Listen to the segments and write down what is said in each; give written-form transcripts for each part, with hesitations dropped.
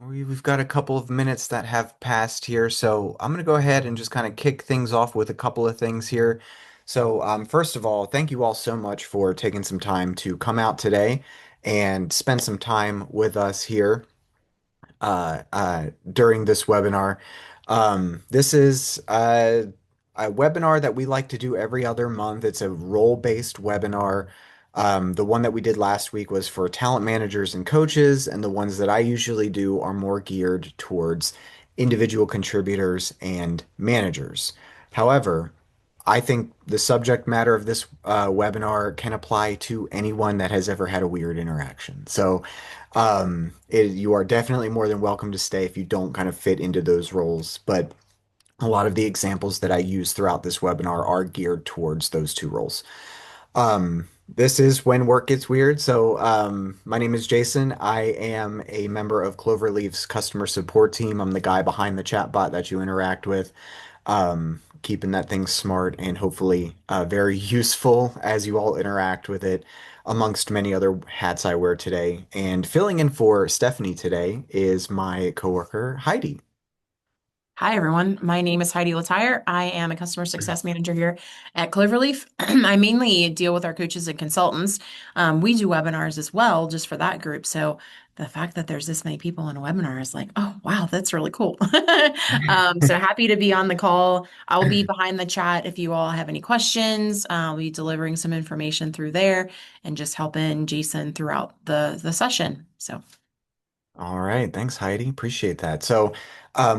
We've got a couple of minutes that have passed here, so I'm going to go ahead and just kind of kick things off with a couple of things here. First of all, thank you all so much for taking some time to come out today and spend some time with us here during this webinar. This is a webinar that we like to do every other month. It's a role-based webinar. The one that we did last week was for talent managers and coaches, and the ones that I usually do are more geared towards individual contributors and managers. However, I think the subject matter of this webinar can apply to anyone that has ever had a weird interaction. You are definitely more than welcome to stay if you don't kind of fit into those roles. But a lot of the examples that I use throughout this webinar are geared towards those two roles. This is when work gets weird. My name is Jason. I am a member of Cloverleaf's customer support team. I'm the guy behind the chatbot that you interact with, keeping that thing smart and hopefully very useful as you all interact with it, amongst many other hats I wear today. And filling in for Stephanie today is my coworker, Heidi. Hi, everyone. My name is Heidi Latire. I am a customer success manager here at Cloverleaf. I mainly deal with our coaches and consultants. We do webinars as well, just for that group. So the fact that there's this many people in a webinar is like, oh, wow, that's really cool. So happy to be on the call. I'll be behind the chat if you all have any questions. I'll be delivering some information through there and just helping Jason throughout the session. So. All right, thanks, Heidi. Appreciate that.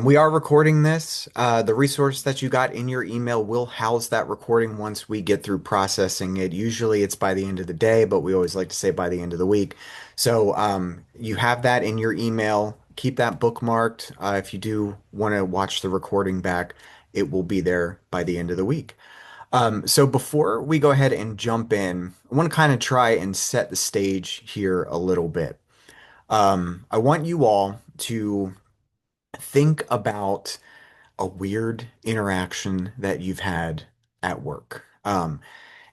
We are recording this. The resource that you got in your email will house that recording once we get through processing it. Usually it's by the end of the day, but we always like to say by the end of the week. You have that in your email. Keep that bookmarked. If you do want to watch the recording back, it will be there by the end of the week. So before we go ahead and jump in, I want to kind of try and set the stage here a little bit. I want you all to think about a weird interaction that you've had at work.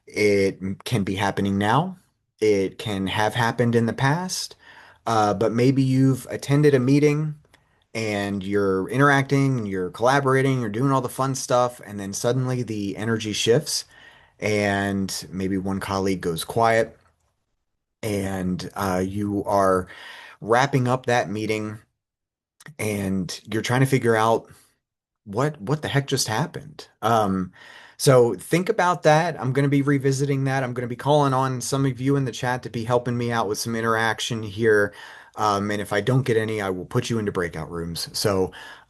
It can be happening now. It can have happened in the past. But maybe you've attended a meeting and you're interacting, you're collaborating, you're doing all the fun stuff, and then suddenly the energy shifts, and maybe one colleague goes quiet, and you are wrapping up that meeting and you're trying to figure out what the heck just happened. So think about that. I'm going to be revisiting that. I'm going to be calling on some of you in the chat to be helping me out with some interaction here. And if I don't get any, I will put you into breakout rooms.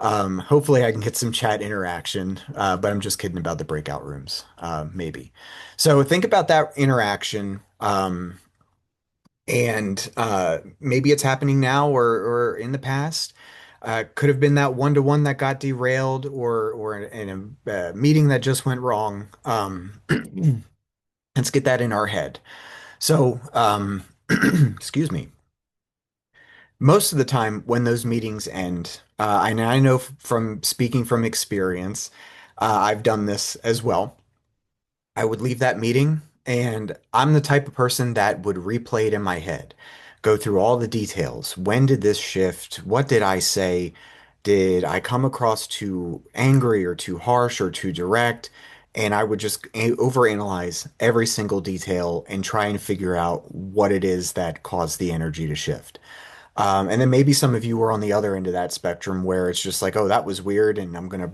Hopefully I can get some chat interaction, but I'm just kidding about the breakout rooms, maybe. So think about that interaction. And maybe it's happening now or in the past. Could have been that one-to-one that got derailed or in a meeting that just went wrong. Let's get that in our head. So, excuse me. Most of the time when those meetings end, and I know from speaking from experience, I've done this as well. I would leave that meeting, and I'm the type of person that would replay it in my head, go through all the details. When did this shift? What did I say? Did I come across too angry or too harsh or too direct? And I would just overanalyze every single detail and try and figure out what it is that caused the energy to shift. And then maybe some of you were on the other end of that spectrum where it's just like, oh, that was weird, and I'm gonna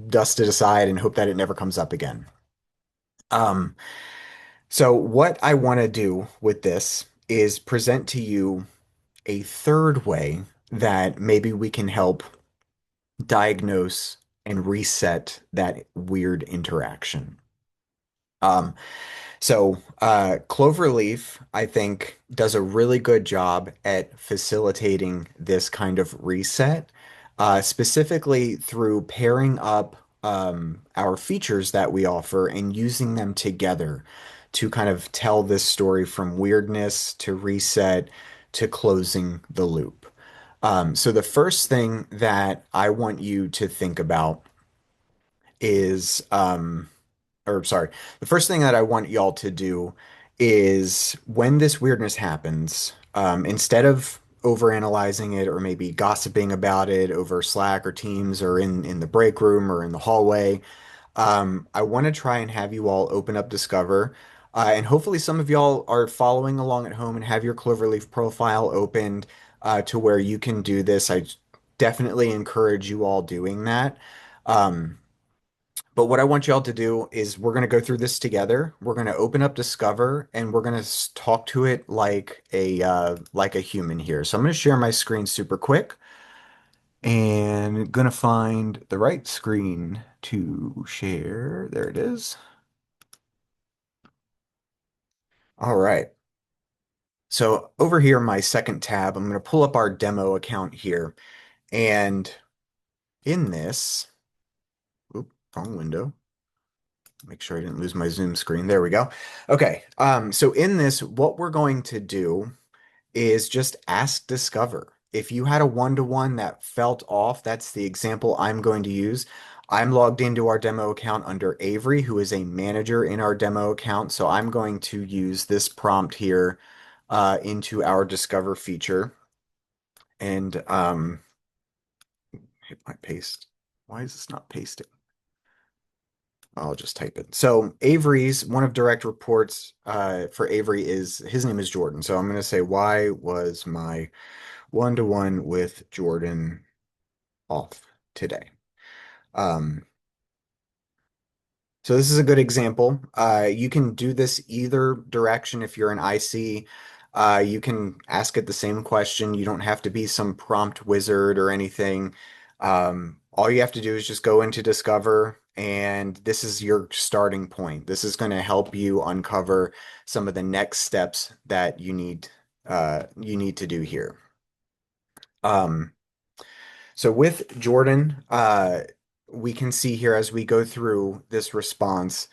dust it aside and hope that it never comes up again. Um, so what I want to do with this is present to you a third way that maybe we can help diagnose and reset that weird interaction. Um, Cloverleaf, I think, does a really good job at facilitating this kind of reset, specifically through pairing up our features that we offer and using them together to kind of tell this story from weirdness to reset to closing the loop. So the first thing that I want you to think about is or sorry, the first thing that I want y'all to do is when this weirdness happens, instead of overanalyzing it or maybe gossiping about it over Slack or Teams or in the break room or in the hallway. I want to try and have you all open up Discover. And hopefully some of y'all are following along at home and have your Cloverleaf profile opened to where you can do this. I definitely encourage you all doing that. Um, but what I want y'all to do is we're going to go through this together. We're going to open up Discover and we're going to talk to it like a human here. So I'm going to share my screen super quick and gonna find the right screen to share. There it is. All right. So over here, my second tab, I'm going to pull up our demo account here. And in this, oop, wrong window. Make sure I didn't lose my Zoom screen. There we go. Okay. So in this, what we're going to do is just ask Discover. If you had a one-to-one that felt off, that's the example I'm going to use. I'm logged into our demo account under Avery, who is a manager in our demo account. So I'm going to use this prompt here into our Discover feature and hit my paste. Why is this not pasting? I'll just type it. So Avery's one of direct reports for Avery is his name is Jordan. So I'm going to say, why was my one-to-one with Jordan off today? Um, so this is a good example. You can do this either direction if you're an IC. You can ask it the same question. You don't have to be some prompt wizard or anything. All you have to do is just go into Discover, and this is your starting point. This is going to help you uncover some of the next steps that you need to do here. Um, So with Jordan, we can see here as we go through this response,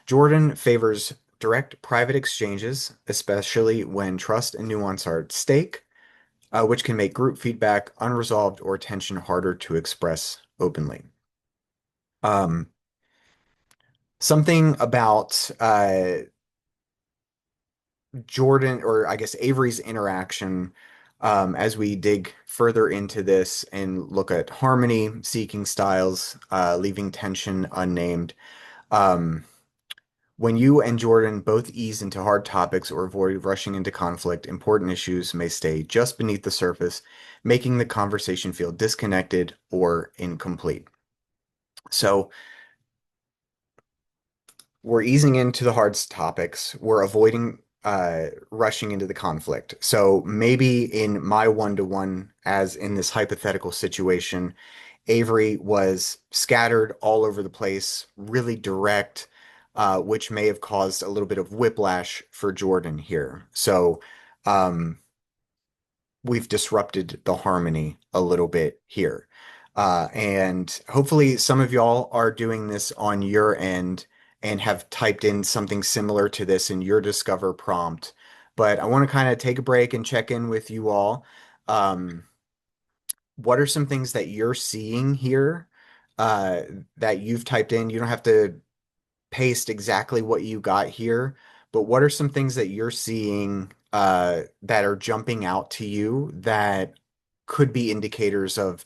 Jordan favors direct private exchanges, especially when trust and nuance are at stake, which can make group feedback unresolved or tension harder to express openly. Um, Something about Jordan, or I guess Avery's interaction, as we dig further into this and look at harmony, seeking styles, leaving tension unnamed. Um, when you and Jordan both ease into hard topics or avoid rushing into conflict, important issues may stay just beneath the surface, making the conversation feel disconnected or incomplete. So, we're easing into the hard topics. We're avoiding rushing into the conflict. So maybe in my one-to-one, as in this hypothetical situation, Avery was scattered all over the place, really direct, which may have caused a little bit of whiplash for Jordan here. So um, we've disrupted the harmony a little bit here. And hopefully some of y'all are doing this on your end and have typed in something similar to this in your Discover prompt. But I want to kind of take a break and check in with you all. Um, what are some things that you're seeing here uh, that you've typed in? You don't have to paste exactly what you got here, but what are some things that you're seeing that are jumping out to you that could be indicators of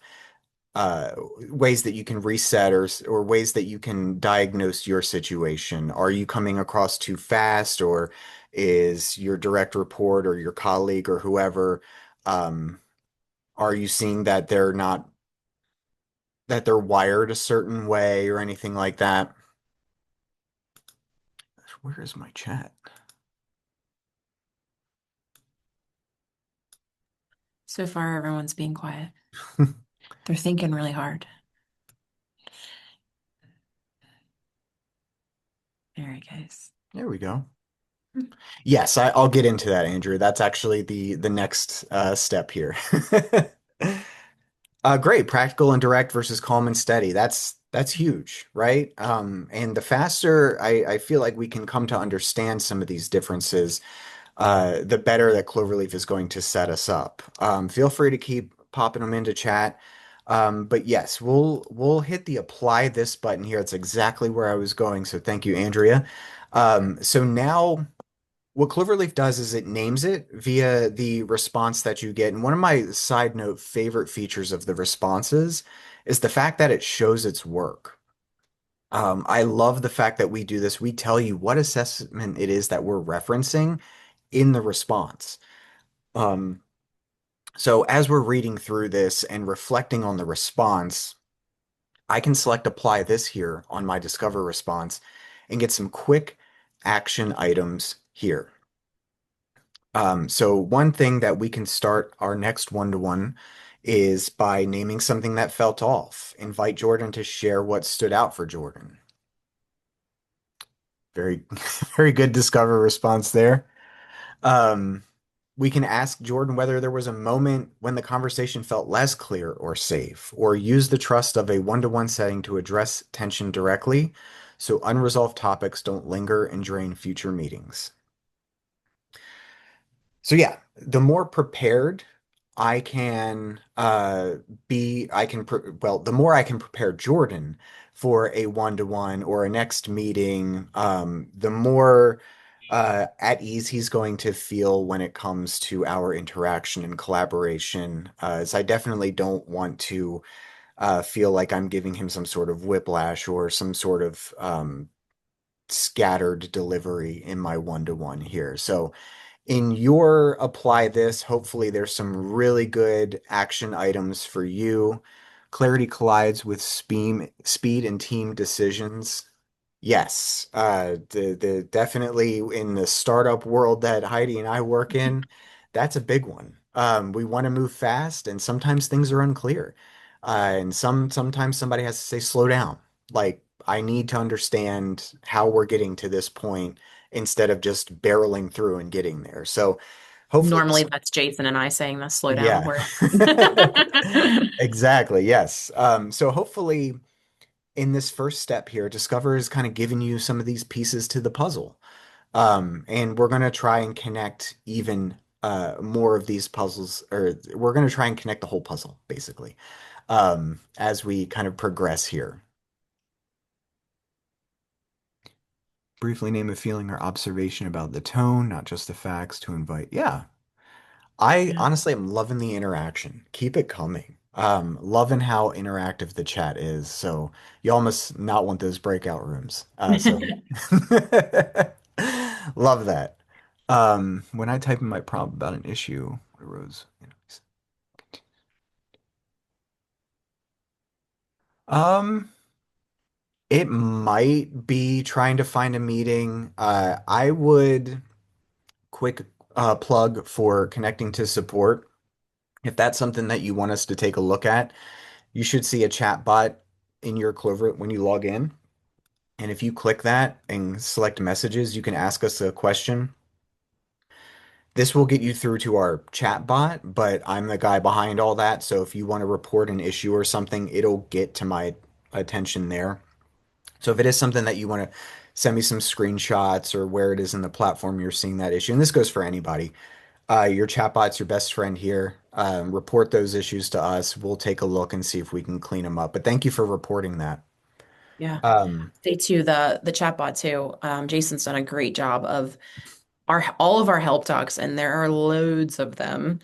ways that you can reset or ways that you can diagnose your situation? Are you coming across too fast, or is your direct report or your colleague or whoever, um, are you seeing that they're wired a certain way or anything like that? Where is my chat? So far, everyone's being quiet. They're thinking really hard. There it goes. There we go. Yes, I'll get into that, Andrew. That's actually the next step here. Great, practical and direct versus calm and steady. That's huge, right? And the faster I feel like we can come to understand some of these differences, the better that Cloverleaf is going to set us up. Feel free to keep popping them into chat. But yes, we'll hit the apply this button here. That's exactly where I was going. So thank you, Andrea. So now. What Cloverleaf does is it names it via the response that you get. And one of my side note favorite features of the responses is the fact that it shows its work. I love the fact that we do this. We tell you what assessment it is that we're referencing in the response. Um, so as we're reading through this and reflecting on the response, I can select apply this here on my Discover response and get some quick action items here. So one thing that we can start our next one-to-one is by naming something that felt off. Invite Jordan to share what stood out for Jordan. Very, very good Discover response there. Um, we can ask Jordan whether there was a moment when the conversation felt less clear or safe, or use the trust of a one-to-one setting to address tension directly so unresolved topics don't linger and drain future meetings. So yeah, the more prepared I can the more I can prepare Jordan for a one-to-one or a next meeting, the more at ease he's going to feel when it comes to our interaction and collaboration. As I definitely don't want to feel like I'm giving him some sort of whiplash or some sort of scattered delivery in my one-to-one here. So in your apply this, hopefully there's some really good action items for you. Clarity collides with speed and team decisions. Yes, the definitely in the startup world that Heidi and I work in, that's a big one. We want to move fast, and sometimes things are unclear, and sometimes somebody has to say slow down. Like I need to understand how we're getting to this point instead of just barreling through and getting there. So hopefully Normally this, that's Jason and I saying the slow down yeah. word. Exactly, yes. So hopefully in this first step here, Discover is kind of giving you some of these pieces to the puzzle. And we're going to try and connect even more of these puzzles, or we're going to try and connect the whole puzzle, basically, as we kind of progress here. Briefly name a feeling or observation about the tone, not just the facts to invite. Yeah, I Yeah. honestly am loving the interaction. Keep it coming. Loving how interactive the chat is. So you almost not want those breakout rooms. So love that. When I type in my prompt about an issue, what arose? Um, it might be trying to find a meeting. I would quick plug for connecting to support. If that's something that you want us to take a look at, you should see a chat bot in your Clover when you log in. And if you click that and select messages, you can ask us a question. This will get you through to our chat bot, but I'm the guy behind all that. So if you want to report an issue or something, it'll get to my attention there. So if it is something that you want to send me some screenshots or where it is in the platform you're seeing that issue, and this goes for anybody, your chatbot's your best friend here. Report those issues to us. We'll take a look and see if we can clean them up. But thank you for reporting that. Yeah. Um, Say too, the chatbot too. Jason's done a great job of our all of our help docs, and there are loads of them.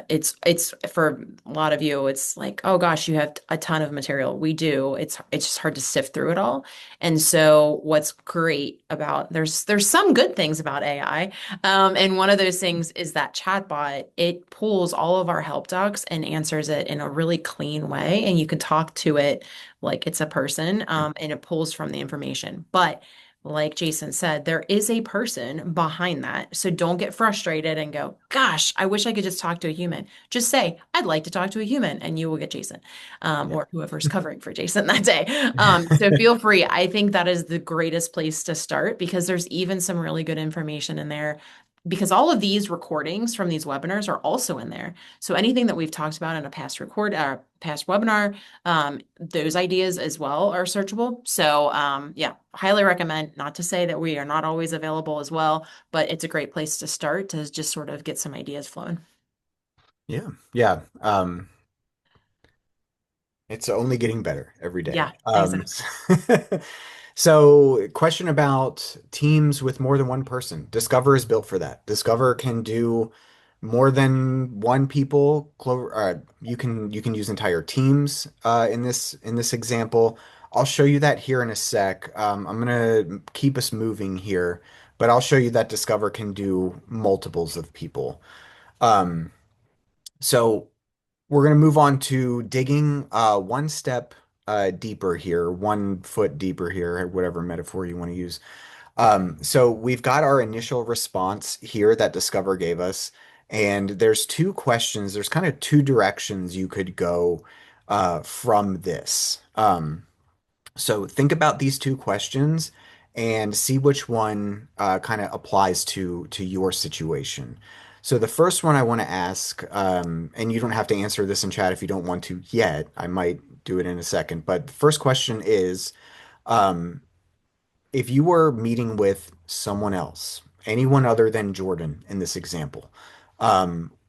It's for a lot of you, it's like, oh gosh, you have a ton of material. We do. It's just hard to sift through it all. And so what's great about there's some good things about AI. And one of those things is that chatbot, it pulls all of our help docs and answers it in a really clean way. And you can talk to it like it's a person, and it pulls from the information. But like Jason said, there is a person behind that. So don't get frustrated and go, gosh, I wish I could just talk to a human. Just say, I'd like to talk to a human, and you will get Jason, yeah. or whoever's covering for Jason that day. So feel free. I think that is the greatest place to start because there's even some really good information in there. Because all of these recordings from these webinars are also in there. So anything that we've talked about in a past webinar, those ideas as well are searchable. So yeah, highly recommend. Not to say that we are not always available as well, but it's a great place to start to just sort of get some ideas flowing. Yeah. Yeah. It's only getting better every day. Yeah, exactly. So, question about teams with more than one person. Discover is built for that. Discover can do more than one people. You can use entire teams in this example. I'll show you that here in a sec. I'm gonna keep us moving here, but I'll show you that Discover can do multiples of people. Um, so we're gonna move on to digging one step deeper here, 1 foot deeper here, whatever metaphor you want to use. So we've got our initial response here that Discover gave us, and there's two questions. There's kind of two directions you could go from this. So think about these two questions and see which one kind of applies to your situation. So the first one I want to ask, and you don't have to answer this in chat if you don't want to yet. I might do it in a second. But the first question is, um, if you were meeting with someone else, anyone other than Jordan in this example,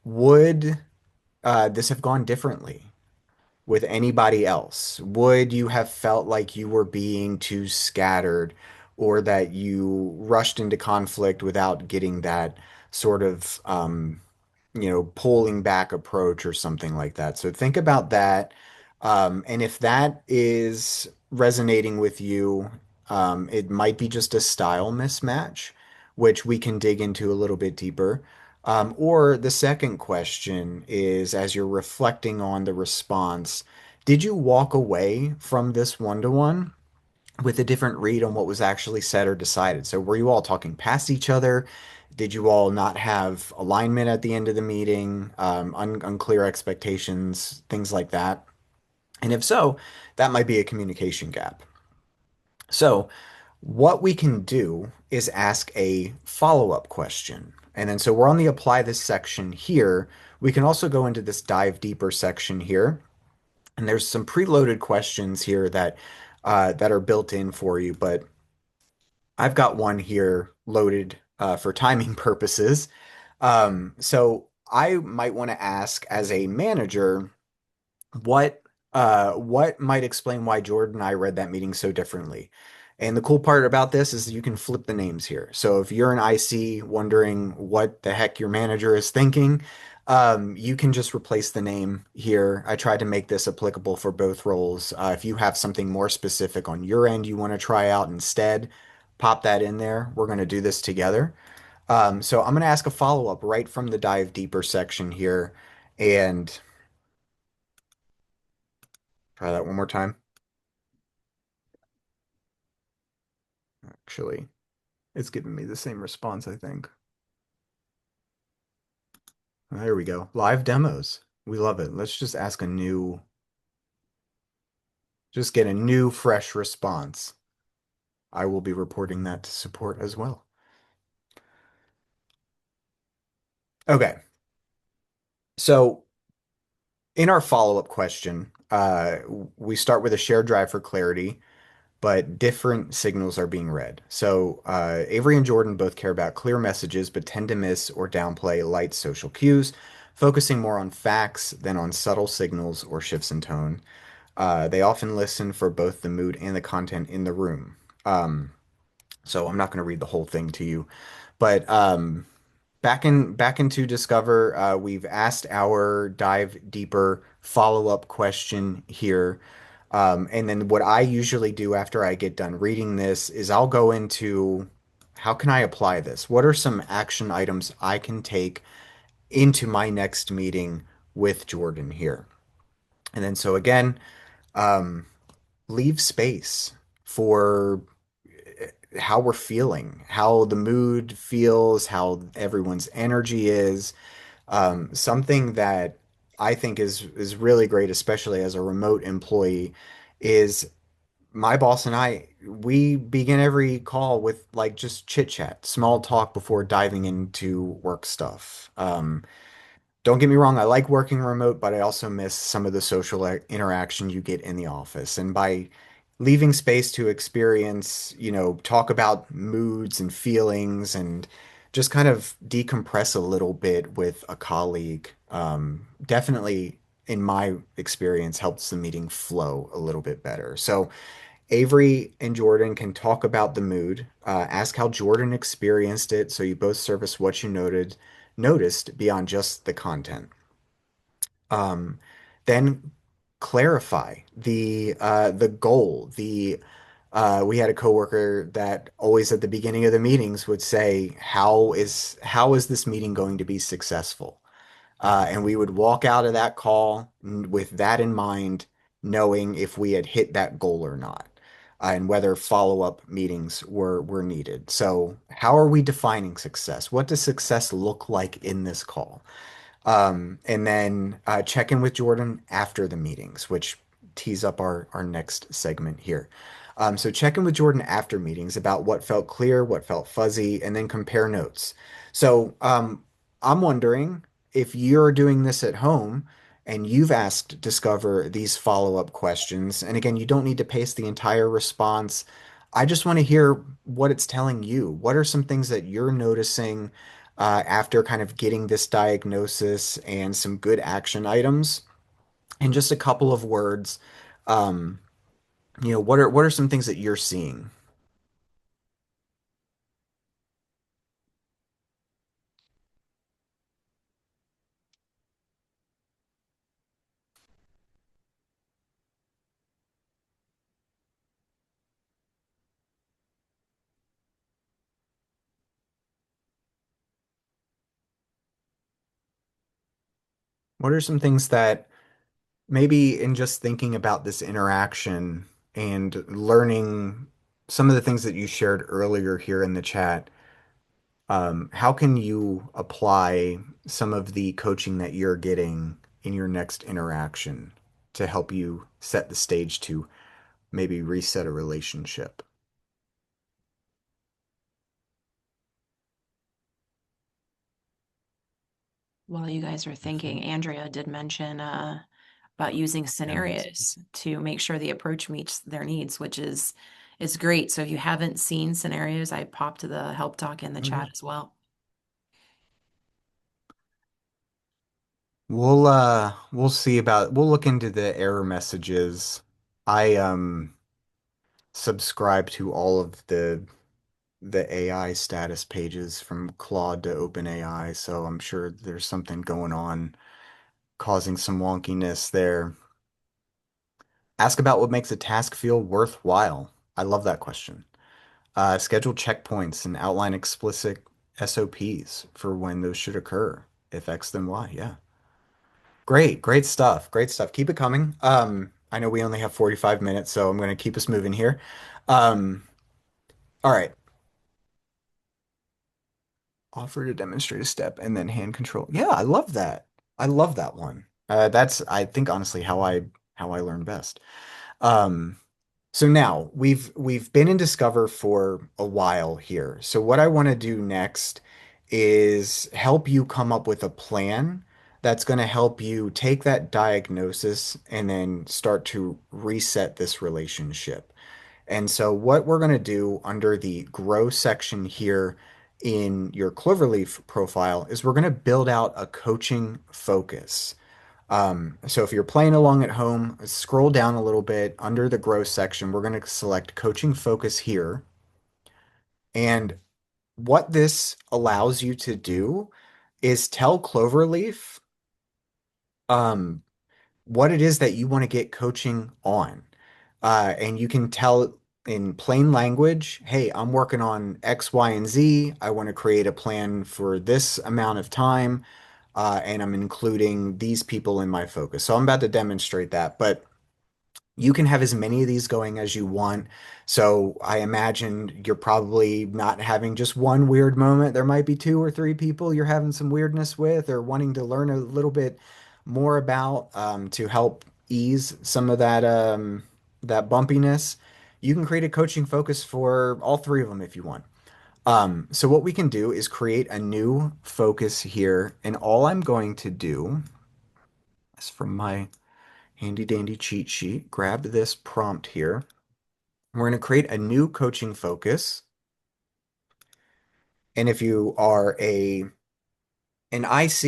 would this have gone differently with anybody else? Would you have felt like you were being too scattered or that you rushed into conflict without getting that sort of pulling back approach or something like that. So think about that. And if that is resonating with you, it might be just a style mismatch, which we can dig into a little bit deeper. Or the second question is, as you're reflecting on the response, did you walk away from this one-to-one with a different read on what was actually said or decided? So were you all talking past each other? Did you all not have alignment at the end of the meeting? Unclear expectations, things like that. And if so, that might be a communication gap. So what we can do is ask a follow-up question. And then so we're on the apply this section here. We can also go into this dive deeper section here. And there's some preloaded questions here that are built in for you, but I've got one here loaded for timing purposes. So I might want to ask as a manager, what what might explain why Jordan and I read that meeting so differently? And the cool part about this is you can flip the names here. So if you're an IC wondering what the heck your manager is thinking, you can just replace the name here. I tried to make this applicable for both roles. If you have something more specific on your end you want to try out instead, pop that in there. We're going to do this together. So I'm going to ask a follow-up right from the dive deeper section here and try that one more time. Actually, it's giving me the same response, I think. There we go. Live demos. We love it. Let's just ask just get a new, fresh response. I will be reporting that to support as well. Okay. So in our follow-up question, we start with a shared drive for clarity, but different signals are being read. So Avery and Jordan both care about clear messages, but tend to miss or downplay light social cues, focusing more on facts than on subtle signals or shifts in tone. They often listen for both the mood and the content in the room. Um, so I'm not going to read the whole thing to you, but back into Discover, we've asked our dive deeper follow-up question here. And then what I usually do after I get done reading this is I'll go into how can I apply this? What are some action items I can take into my next meeting with Jordan here? And then so again, um, leave space for how we're feeling, how the mood feels, how everyone's energy is. Something that I think is really great, especially as a remote employee, is my boss and we begin every call with like just chit chat, small talk before diving into work stuff. Don't get me wrong, I like working remote, but I also miss some of the social interaction you get in the office. And by leaving space to experience, talk about moods and feelings and just kind of decompress a little bit with a colleague, definitely, in my experience, helps the meeting flow a little bit better. So, Avery and Jordan can talk about the mood, ask how Jordan experienced it, so you both surface what you noticed beyond just the content. Um, then clarify the goal. The We had a coworker that always at the beginning of the meetings would say, how is this meeting going to be successful? And we would walk out of that call with that in mind, knowing if we had hit that goal or not, and whether follow-up meetings were needed. So, how are we defining success? What does success look like in this call? And then check in with Jordan after the meetings, which tees up our next segment here. So check in with Jordan after meetings about what felt clear, what felt fuzzy, and then compare notes. So I'm wondering if you're doing this at home and you've asked Discover these follow-up questions, and again, you don't need to paste the entire response. I just want to hear what it's telling you. What are some things that you're noticing after kind of getting this diagnosis and some good action items? And just a couple of words, um, what are some things that you're seeing? What are some things that maybe in just thinking about this interaction and learning some of the things that you shared earlier here in the chat, how can you apply some of the coaching that you're getting in your next interaction to help you set the stage to maybe reset a relationship? While you guys are thinking, Andrea did mention about using scenarios to make sure the approach meets their needs, which is great. So if you haven't seen scenarios, I popped the help talk in the Okay. chat as well. We'll see about we'll look into the error messages. I subscribe to all of the AI status pages from Claude to OpenAI, so I'm sure there's something going on causing some wonkiness there. Ask about what makes a task feel worthwhile. I love that question. Schedule checkpoints and outline explicit SOPs for when those should occur. If X, then Y. Yeah. Great, great stuff. Great stuff. Keep it coming. I know we only have 45 minutes, so I'm going to keep us moving here. Um, all right. Offer to demonstrate a step and then hand control. Yeah, I love that. I love that one. That's I think honestly how I learn best. Um, so now we've been in Discover for a while here. So what I want to do next is help you come up with a plan that's going to help you take that diagnosis and then start to reset this relationship. And so what we're going to do under the grow section here in your Cloverleaf profile is we're going to build out a coaching focus. So if you're playing along at home, scroll down a little bit under the grow section. We're going to select coaching focus here. And what this allows you to do is tell Cloverleaf um, what it is that you want to get coaching on. And you can tell in plain language, hey, I'm working on X, Y, and Z. I want to create a plan for this amount of time, and I'm including these people in my focus. So I'm about to demonstrate that, but you can have as many of these going as you want. So I imagine you're probably not having just one weird moment. There might be two or three people you're having some weirdness with or wanting to learn a little bit more about to help ease some of that bumpiness. You can create a coaching focus for all three of them if you want. So what we can do is create a new focus here, and all I'm going to do is from my handy dandy cheat sheet, grab this prompt here. We're going to create a new coaching focus. And if you are an IC,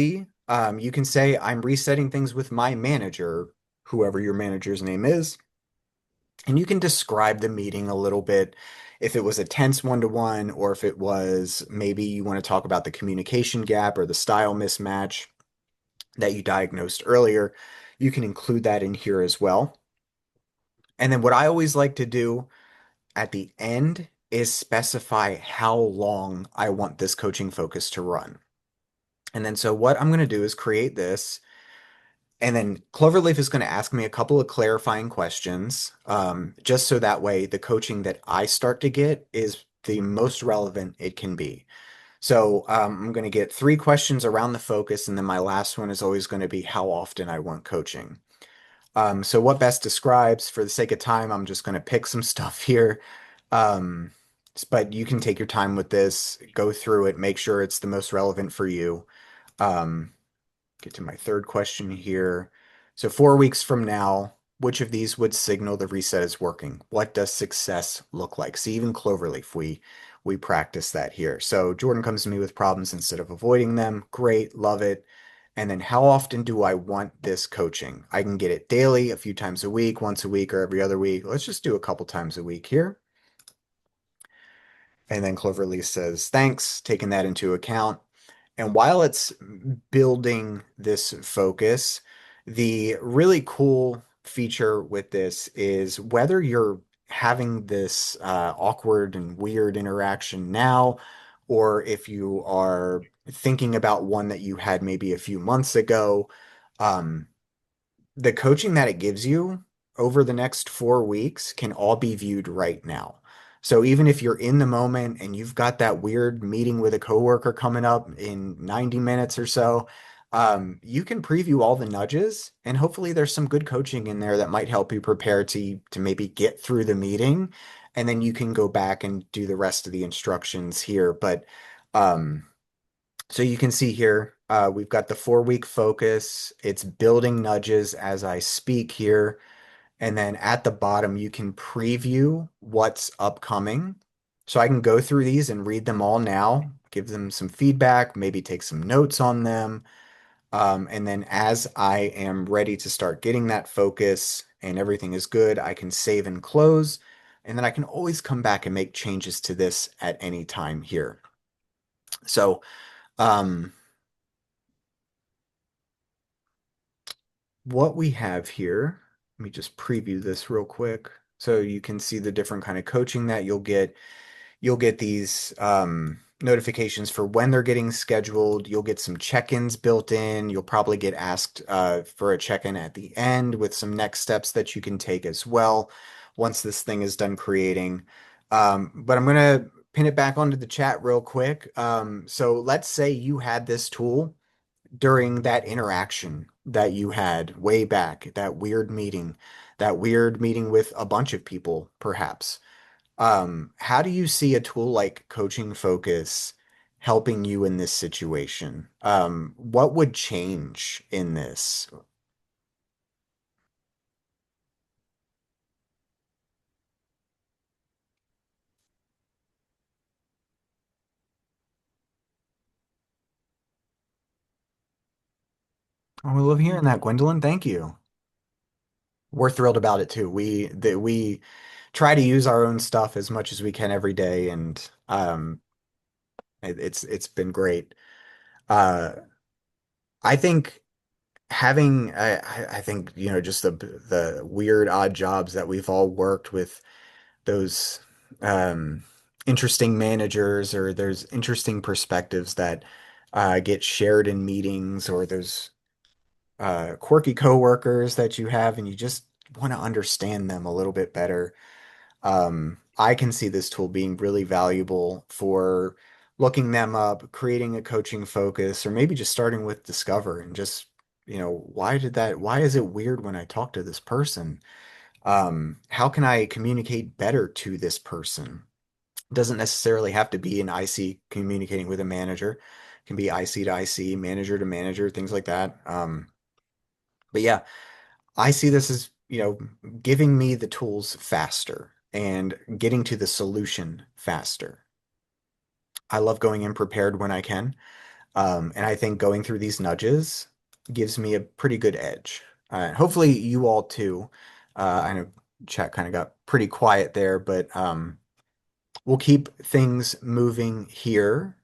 you can say, I'm resetting things with my manager, whoever your manager's name is. And you can describe the meeting a little bit if it was a tense one-to-one or if it was maybe you want to talk about the communication gap or the style mismatch that you diagnosed earlier. You can include that in here as well. And then what I always like to do at the end is specify how long I want this coaching focus to run. And then so what I'm going to do is create this. And then Cloverleaf is going to ask me a couple of clarifying questions, just so that way the coaching that I start to get is the most relevant it can be. So I'm going to get three questions around the focus, and then my last one is always going to be how often I want coaching. So what best describes, for the sake of time, I'm just going to pick some stuff here. Um, but you can take your time with this, go through it, make sure it's the most relevant for you. Um, get to my third question here. So 4 weeks from now, which of these would signal the reset is working? What does success look like? See, even Cloverleaf, we practice that here. So Jordan comes to me with problems instead of avoiding them. Great, love it. And then how often do I want this coaching? I can get it daily, a few times a week, once a week, or every other week. Let's just do a couple times a week here. And then Cloverleaf says, thanks, taking that into account. And while it's building this focus, the really cool feature with this is whether you're having this awkward and weird interaction now, or if you are thinking about one that you had maybe a few months ago, um, the coaching that it gives you over the next 4 weeks can all be viewed right now. So even if you're in the moment and you've got that weird meeting with a coworker coming up in 90 minutes or so, you can preview all the nudges and hopefully there's some good coaching in there that might help you prepare to maybe get through the meeting. And then you can go back and do the rest of the instructions here. But um, so you can see here, we've got the 4 week focus. It's building nudges as I speak here. And then at the bottom, you can preview what's upcoming. So I can go through these and read them all now, give them some feedback, maybe take some notes on them. And then as I am ready to start getting that focus and everything is good, I can save and close. And then I can always come back and make changes to this at any time here. So, um, what we have here, let me just preview this real quick. So you can see the different kind of coaching that you'll get. You'll get these notifications for when they're getting scheduled. You'll get some check-ins built in. You'll probably get asked for a check-in at the end with some next steps that you can take as well once this thing is done creating. But I'm going to pin it back onto the chat real quick. So let's say you had this tool during that interaction that you had way back, that weird meeting with a bunch of people, perhaps. How do you see a tool like Coaching Focus helping you in this situation? What would change in this? Oh, we love hearing that, Gwendolyn. Thank you. We're thrilled about it too. We try to use our own stuff as much as we can every day, and it's been great. Uh, I think I think just the weird odd jobs that we've all worked with those um, interesting managers or there's interesting perspectives that get shared in meetings or those quirky coworkers that you have and you just want to understand them a little bit better. I can see this tool being really valuable for looking them up, creating a coaching focus, or maybe just starting with Discover and just, why is it weird when I talk to this person? How can I communicate better to this person? It doesn't necessarily have to be an IC communicating with a manager. It can be IC to IC, manager to manager, things like that. But yeah, I see this as, giving me the tools faster and getting to the solution faster. I love going in prepared when I can. And I think going through these nudges gives me a pretty good edge. Hopefully you all too. I know Chat kind of got pretty quiet there, but we'll keep things moving here.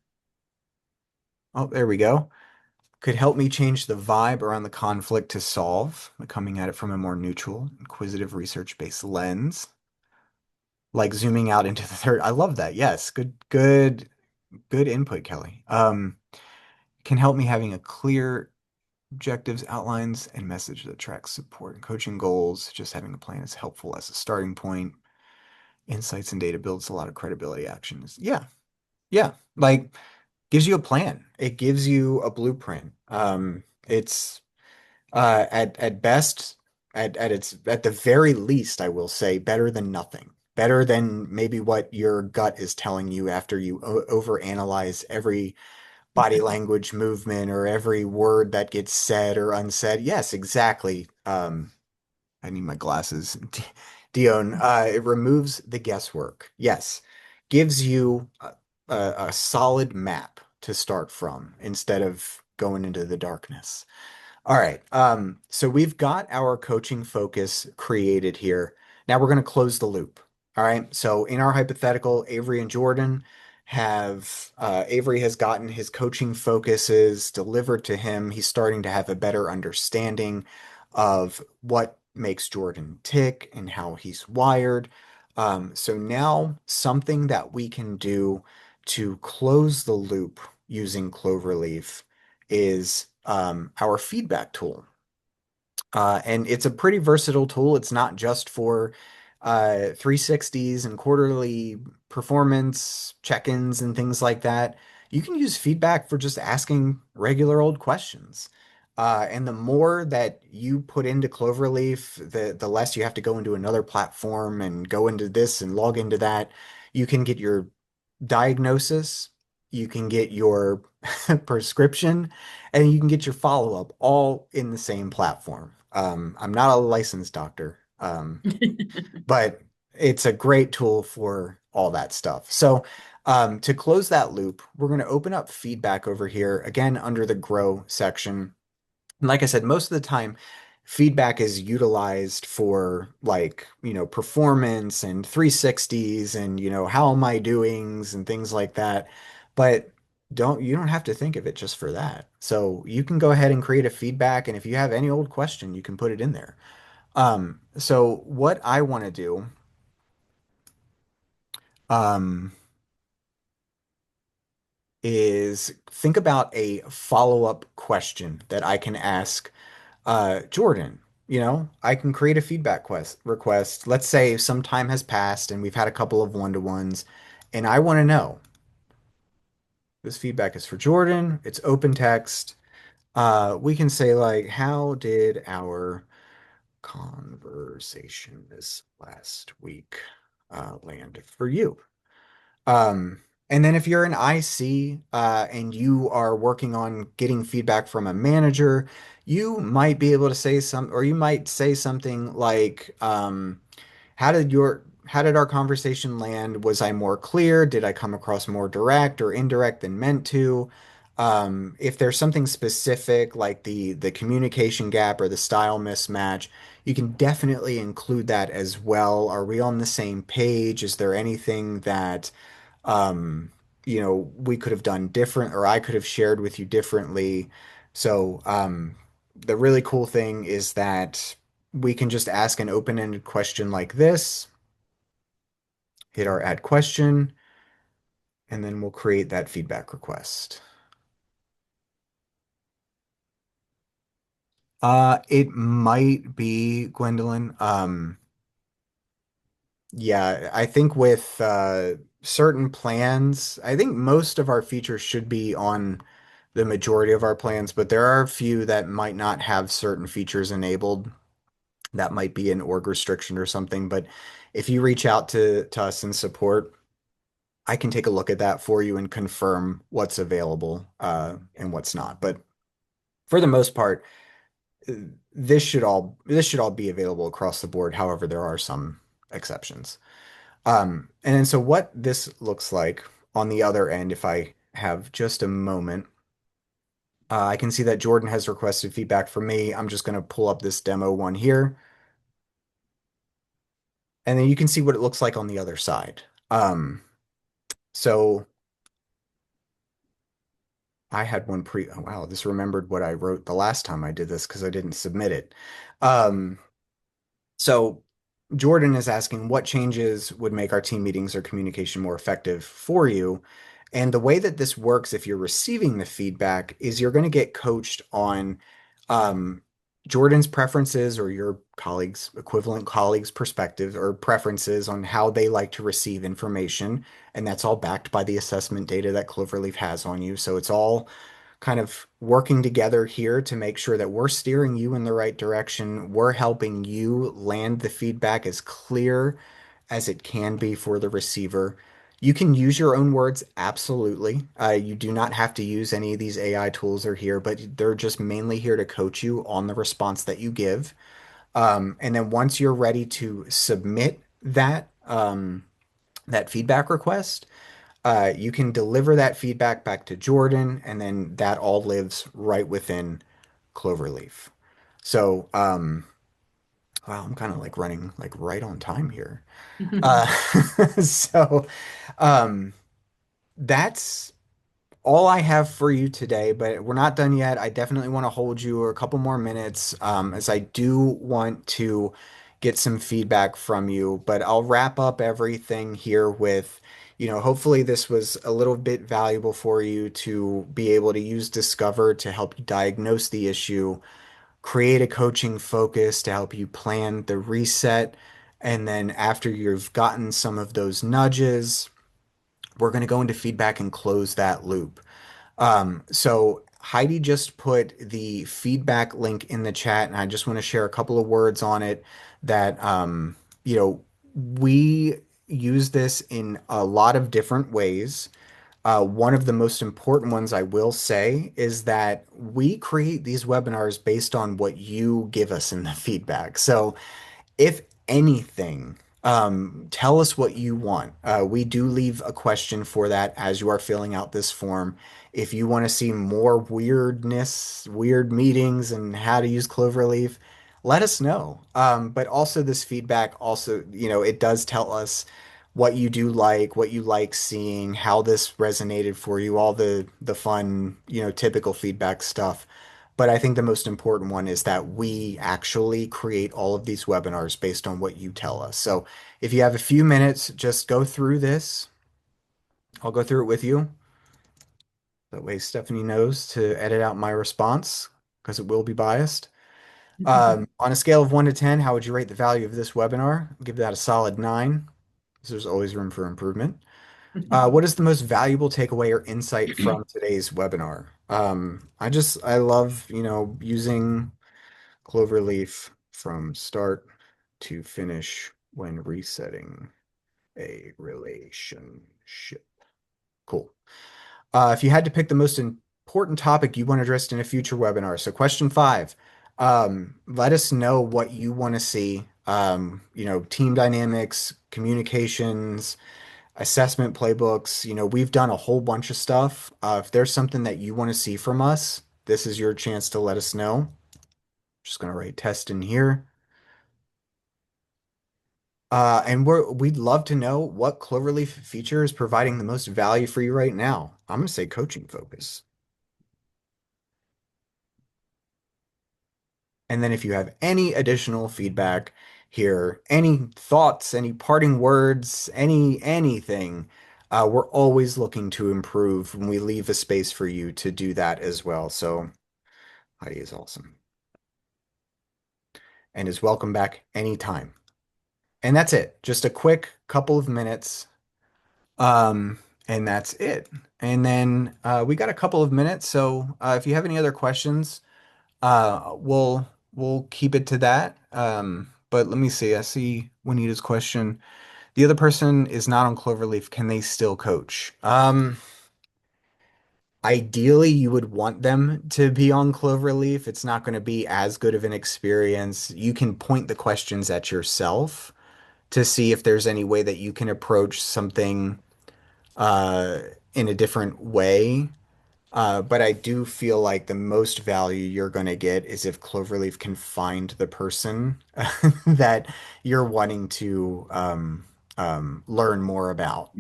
Oh, there we go. Could help me change the vibe around the conflict to solve, by coming at it from a more neutral, inquisitive, research-based lens, like zooming out into the third. I love that. Yes, good input, Kelly. Can help me having a clear objectives, outlines, and message that tracks support and coaching goals. Just having a plan is helpful as a starting point. Insights and data builds a lot of credibility actions. Yeah, yeah. Like gives you a plan. It gives you a blueprint. It's at best, at the very least, I will say, better than nothing. Better than maybe what your gut is telling you after you overanalyze every body language movement or every word that gets said or unsaid. Yes, exactly. I need my glasses. Dion, it removes the guesswork. Yes, gives you a solid map to start from instead of going into the darkness. All right. So we've got our coaching focus created here. Now we're going to close the loop. All right. So in our hypothetical, Avery and Jordan have Avery has gotten his coaching focuses delivered to him. He's starting to have a better understanding of what makes Jordan tick and how he's wired. So now something that we can do to close the loop using Cloverleaf is our feedback tool. And it's a pretty versatile tool. It's not just for 360s and quarterly performance check-ins and things like that. You can use feedback for just asking regular old questions. And the more that you put into Cloverleaf, the less you have to go into another platform and go into this and log into that. You can get your diagnosis, you can get your prescription, and you can get your follow-up all in the same platform. I'm not a licensed doctor, but it's a great tool for all that stuff. So, to close that loop, we're going to open up feedback over here again under the grow section. And like I said, most of the time, feedback is utilized for like, performance and 360s and, how am I doings and things like that. But you don't have to think of it just for that. So you can go ahead and create a feedback. And if you have any old question, you can put it in there. So what I want to do, um, is think about a follow-up question that I can ask Jordan. I can create a feedback request. Let's say some time has passed and we've had a couple of one-to-ones, and I want to know. This feedback is for Jordan. It's open text. We can say like, how did our conversation this last week land for you? Um, and then if you're an IC and you are working on getting feedback from a manager, you might be able to say or you might say something like, how did our conversation land? Was I more clear? Did I come across more direct or indirect than meant to? If there's something specific like the communication gap or the style mismatch, you can definitely include that as well. Are we on the same page? Is there anything that um, we could have done different or I could have shared with you differently? So, the really cool thing is that we can just ask an open-ended question like this, hit our add question, and then we'll create that feedback request. It might be Gwendolyn. Yeah, I think with certain plans, I think most of our features should be on the majority of our plans, but there are a few that might not have certain features enabled. That might be an org restriction or something. But if you reach out to us in support, I can take a look at that for you and confirm what's available and what's not. But for the most part, uh, this should all be available across the board. However, there are some exceptions. And then so what this looks like on the other end, if I have just a moment, I can see that Jordan has requested feedback from me. I'm just going to pull up this demo one here. and then you can see what it looks like on the other side. Um, so I had one oh, wow, this remembered what I wrote the last time I did this because I didn't submit it. Um, so Jordan is asking what changes would make our team meetings or communication more effective for you. And the way that this works, if you're receiving the feedback, is you're going to get coached on um, Jordan's preferences or your colleagues, equivalent colleagues' perspective or preferences on how they like to receive information. And that's all backed by the assessment data that Cloverleaf has on you. So it's all kind of working together here to make sure that we're steering you in the right direction. We're helping you land the feedback as clear as it can be for the receiver. You can use your own words, absolutely. You do not have to use any of these AI tools are here, but they're just mainly here to coach you on the response that you give. And then once you're ready to submit that feedback request, you can deliver that feedback back to Jordan, and then that all lives right within Cloverleaf. So, wow, I'm kind of like running like right on time here. Uh, so, um, that's all I have for you today, but we're not done yet. I definitely want to hold you a couple more minutes, as I do want to get some feedback from you. But I'll wrap up everything here with, hopefully this was a little bit valuable for you to be able to use Discover to help you diagnose the issue, create a coaching focus to help you plan the reset. And then after you've gotten some of those nudges, we're going to go into feedback and close that loop. So Heidi just put the feedback link in the chat, and I just want to share a couple of words on it that, you know, we use this in a lot of different ways. One of the most important ones I will say is that we create these webinars based on what you give us in the feedback. So if anything, tell us what you want. We do leave a question for that as you are filling out this form. If you want to see more weirdness, weird meetings, and how to use Cloverleaf, let us know. But also, this feedback also, it does tell us what you do like, what you like seeing, how this resonated for you, all the fun, typical feedback stuff. But I think the most important one is that we actually create all of these webinars based on what you tell us. So if you have a few minutes, just go through this. I'll go through it with you. That way Stephanie knows to edit out my response because it will be biased. On a scale of 1 to 10, how would you rate the value of this webinar? Give that a solid 9, because there's always room for improvement. What is the most valuable takeaway or insight from today's webinar? I love, using Cloverleaf from start to finish when resetting a relationship. Cool. If you had to pick the most important topic you want addressed in a future webinar, so question 5, let us know what you want to see. Team dynamics, communications, assessment playbooks. We've done a whole bunch of stuff. If there's something that you want to see from us, this is your chance to let us know. Just going to write test in here. And we'd love to know what Cloverleaf feature is providing the most value for you right now. I'm going to say coaching focus. And then if you have any additional feedback here, any thoughts, any parting words, anything, we're always looking to improve when we leave a space for you to do that as well. So Heidi is awesome and is welcome back anytime. And that's it. Just a quick couple of minutes. Um, and that's it. And then we got a couple of minutes. So if you have any other questions, we'll keep it to that. But let me see. I see Juanita's question. The other person is not on Cloverleaf. Can they still coach? Ideally, you would want them to be on Cloverleaf. It's not going to be as good of an experience. You can point the questions at yourself to see if there's any way that you can approach something uh, in a different way. But I do feel like the most value you're going to get is if Cloverleaf can find the person that you're wanting to learn more about.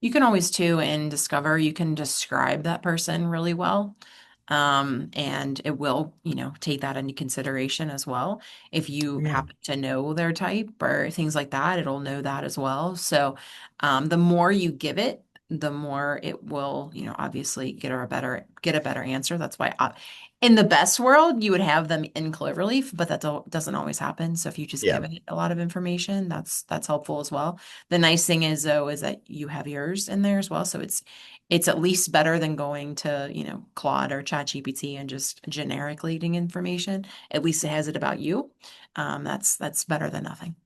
You can always too in Discover, you can describe that person really well. And it will, take that into consideration as well. If you Yeah. happen to know their type or things like that, it'll know that as well. So, the more you give it, the more it will, obviously get a better answer. That's why, in the best world, you would have them in Cloverleaf, but that doesn't always happen. So if you just Yeah. give it a lot of information, that's helpful as well. The nice thing is though is that you have yours in there as well, so it's at least better than going to, Claude or ChatGPT and just generic leading information. At least it has it about you. That's better than nothing.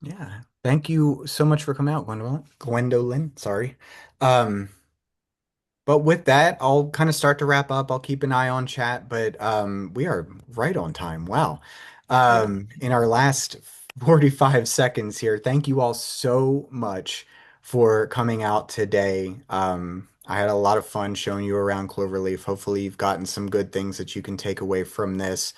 Yeah. Thank you so much for coming out, Gwendolyn. Gwendolyn, sorry. Um, But with that, I'll kind of start to wrap up. I'll keep an eye on chat, but we are right on time. Wow. Great. In our last 45 seconds here, thank you all so much for coming out today. I had a lot of fun showing you around Cloverleaf. Hopefully, you've gotten some good things that you can take away from this.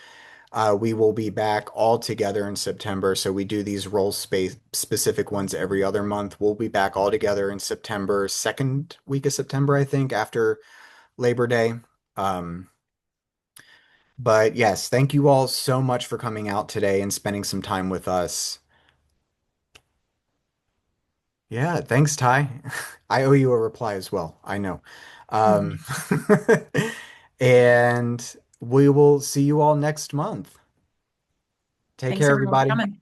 We will be back all together in September. So we do these role space specific ones every other month. We'll be back all together in September, second week of September, I think, after Labor Day. Um, but yes, thank you all so much for coming out today and spending some time with us. Yeah, thanks, Ty. I owe you a reply as well. I know. Um, and we will see you all next month. Take Thanks care, everyone for everybody. coming.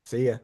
See ya.